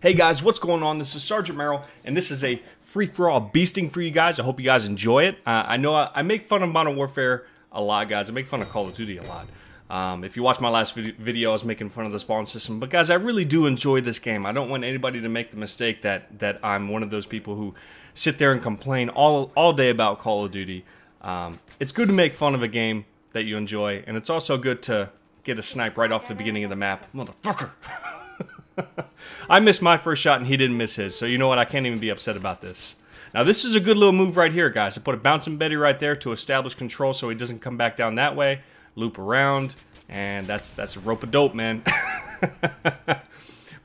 Hey guys, what's going on? This is Sergeant Merrill, and this is a free-for-all beasting for you guys. I hope you guys enjoy it. I know I make fun of Modern Warfare a lot, guys. I make fun of Call of Duty a lot. If you watch my last video, I was making fun of the spawn system. But guys, I really do enjoy this game. I don't want anybody to make the mistake that I'm one of those people who sit there and complain all day about Call of Duty. It's good to make fun of a game that you enjoy, and it's also good to get a snipe right off the beginning of the map. Motherfucker! I missed my first shot and he didn't miss his, so you know what, I can't even be upset about this. Now this is a good little move right here, guys. I put a bouncing Betty right there to establish control so he doesn't come back down that way. Loop around, and that's a rope of dope, man.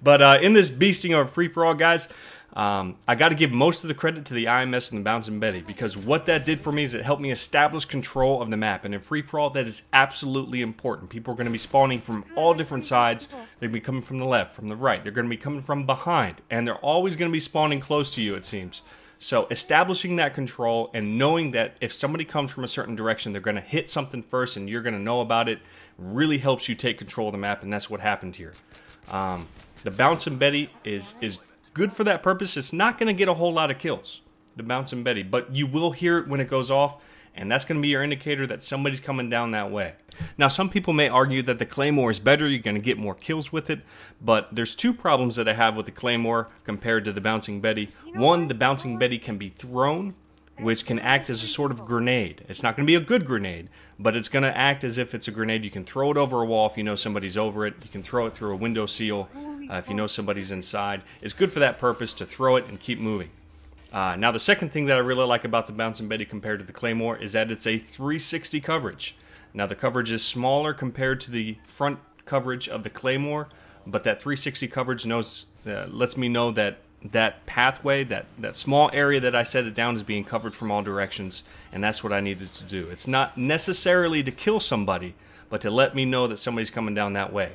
But in this beasting of free-for-all, guys, I got to give most of the credit to the IMS and the bouncing Betty, because what that did for me is it helped me establish control of the map. And in free-for-all, that is absolutely important. People are going to be spawning from all different sides. They're going to be coming from the left, from the right. They're going to be coming from behind. And they're always going to be spawning close to you, it seems. So establishing that control and knowing that if somebody comes from a certain direction, they're going to hit something first and you're going to know about it, really helps you take control of the map, and that's what happened here. The bouncing Betty is good for that purpose. It's not going to get a whole lot of kills, the bouncing Betty, but you will hear it when it goes off, and that's going to be your indicator that somebody's coming down that way. Now, some people may argue that the Claymore is better, you're going to get more kills with it, but there's two problems that I have with the Claymore compared to the bouncing Betty. One, the bouncing Betty can be thrown, which can act as a sort of grenade. It's not going to be a good grenade, but it's going to act as if it's a grenade. You can throw it over a wall if you know somebody's over it. You can throw it through a window seal if you know somebody's inside. It's good for that purpose, to throw it and keep moving. Now, the second thing that I really like about the bouncing Betty compared to the Claymore is that it's a 360 coverage. Now, the coverage is smaller compared to the front coverage of the Claymore, but that 360 coverage lets me know that that pathway, that small area that I set it down, is being covered from all directions, and that's what I needed to do. It's not necessarily to kill somebody, but to let me know that somebody's coming down that way.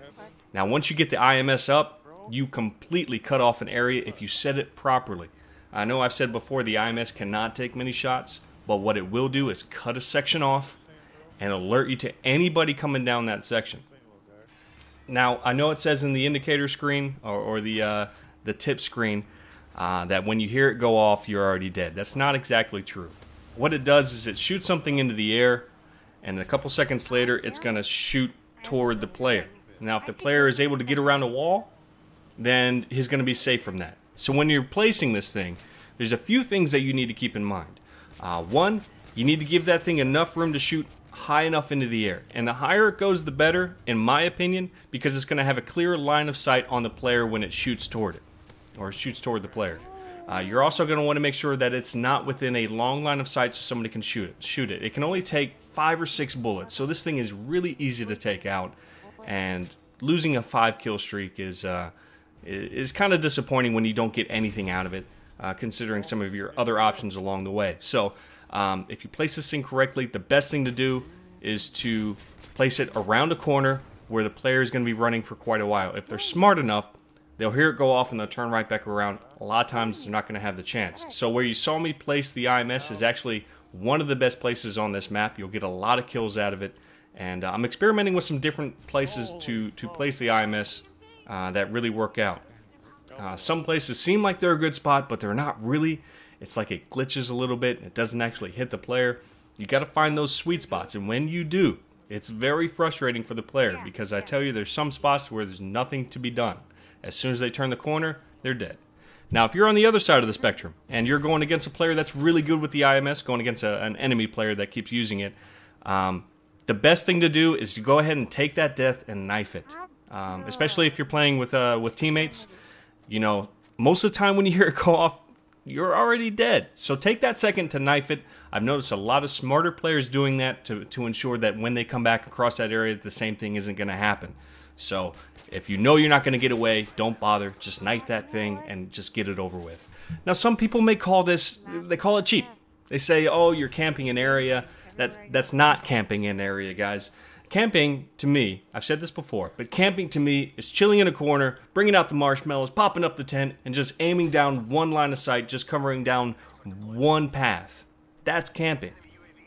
Now, once you get the IMS up, you completely cut off an area if you set it properly. I know I've said before the IMS cannot take many shots, but what it will do is cut a section off and alert you to anybody coming down that section. Now, I know it says in the indicator screen or the tip screen that when you hear it go off, you're already dead. That's not exactly true. What it does is it shoots something into the air, and a couple seconds later, it's going to shoot toward the player. Now, if the player is able to get around a wall, then he's going to be safe from that. So when you're placing this thing, there's a few things that you need to keep in mind. One, you need to give that thing enough room to shoot high enough into the air. And the higher it goes, the better, in my opinion, because it's going to have a clear line of sight on the player when it shoots toward it, or shoots toward the player. You're also going to want to make sure that it's not within a long line of sight so somebody can shoot it. It can only take 5 or 6 bullets, so this thing is really easy to take out, and losing a 5-kill streak is kind of disappointing when you don't get anything out of it, considering some of your other options along the way. So if you place this thing correctly, the best thing to do is to place it around a corner where the player is going to be running for quite a while. If they're smart enough, they'll hear it go off and they'll turn right back around. A lot of times they're not going to have the chance. So where you saw me place the IMS is actually one of the best places on this map. You'll get a lot of kills out of it. And I'm experimenting with some different places to place the IMS that really work out. Some places seem like they're a good spot, but they're not really. It's like it glitches a little bit. It doesn't actually hit the player. You got to find those sweet spots, and when you do, it's very frustrating for the player, because I tell you, there's some spots where there's nothing to be done. As soon as they turn the corner, they're dead. Now, if you're on the other side of the spectrum, and you're going against a player that's really good with the IMS, going against an enemy player that keeps using it, the best thing to do is to go ahead and take that death and knife it. Especially if you're playing with teammates. You know, most of the time when you hear it go off, you're already dead. So take that second to knife it. I've noticed a lot of smarter players doing that to ensure that when they come back across that area, the same thing isn't going to happen. So if you know you're not going to get away, don't bother. Just knife that thing and just get it over with. Now, some people may call this, they call it cheap. They say, oh, you're camping an area. That's not camping an area, guys. Camping, to me, I've said this before, but camping to me is chilling in a corner, bringing out the marshmallows, popping up the tent, and just aiming down one line of sight, just covering down one path. That's camping.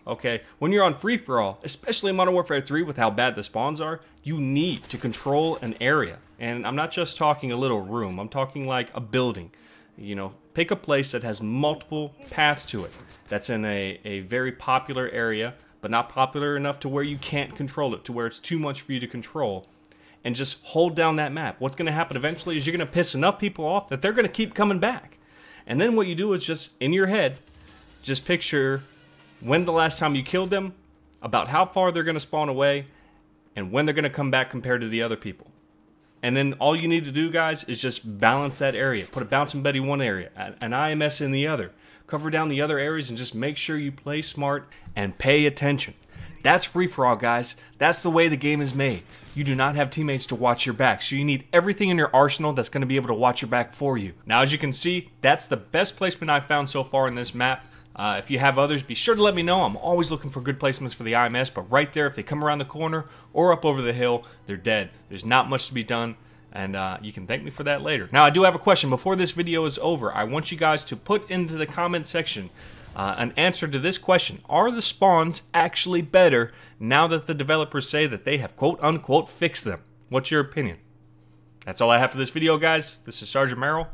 Okay, when you're on free-for-all, especially in Modern Warfare 3 with how bad the spawns are, you need to control an area. And I'm not just talking a little room, I'm talking like a building. You know, pick a place that has multiple paths to it, that's in a very popular area, but not popular enough to where you can't control it, to where it's too much for you to control. And just hold down that map. What's going to happen eventually is you're going to piss enough people off that they're going to keep coming back. And then what you do is just, in your head, just picture when the last time you killed them, about how far they're going to spawn away, and when they're going to come back compared to the other people. And then all you need to do, guys, is just balance that area. Put a Bouncing Betty in one area, an IMS in the other. Cover down the other areas and just make sure you play smart and pay attention. That's free-for-all, guys. That's the way the game is made. You do not have teammates to watch your back, so you need everything in your arsenal that's going to be able to watch your back for you. Now, as you can see, that's the best placement I've found so far in this map. If you have others, be sure to let me know. I'm always looking for good placements for the IMS, but right there, if they come around the corner or up over the hill, they're dead. There's not much to be done, and you can thank me for that later. Now, I do have a question. Before this video is over, I want you guys to put into the comment section an answer to this question. Are the spawns actually better now that the developers say that they have quote-unquote fixed them? What's your opinion? That's all I have for this video, guys. This is Sergeant Merrill.